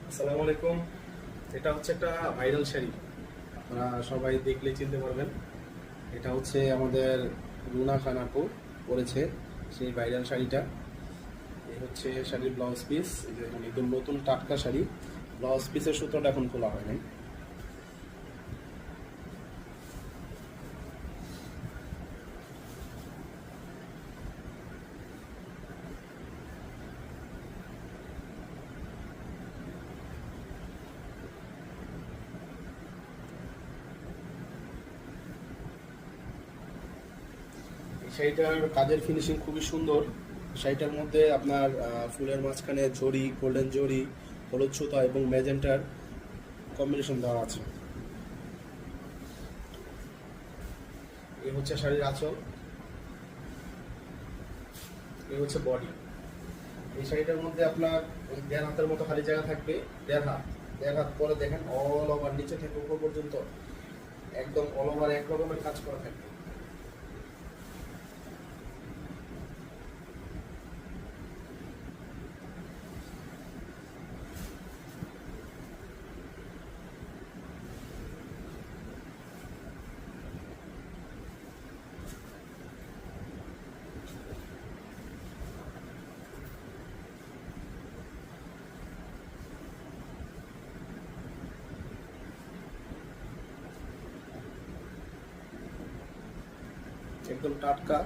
আসসালামু আলাইকুম। এটা হচ্ছে একটা ভাইরাল শাড়ি, আপনারা সবাই দেখলে চিনতে পারবেন। এটা হচ্ছে আমাদের রুনা খান আপু পরেছে সেই ভাইরাল শাড়িটা। এই হচ্ছে শাড়ির ব্লাউজ পিস, এই যে দেখুন একদম নতুন টাটকা শাড়ি। ব্লাউজ পিসের সুতোটা এখন খোলা হয় নাই। এই শাড়িটার কাজের ফিনিশিং খুবই সুন্দর। শাড়িটার মধ্যে আপনার ফুলের মাঝখানে জরি, গোল্ডেন জরি, হলুদ সুতা এবং ম্যাজেন্টার কম্বিনেশন দেওয়া আছে। এই হচ্ছে শাড়ির আঁচল, এই হচ্ছে বডি। এই শাড়িটার মধ্যে আপনার ওই 1.5 হাতের মতো খালি জায়গা থাকবে। 1.5 হাত, 1.5 হাত পরে দেখেন অল ওভার নিচে থেকে উপর পর্যন্ত একদম অল ওভার এক রকমের কাজ করা থাকবে। একদম টাটকা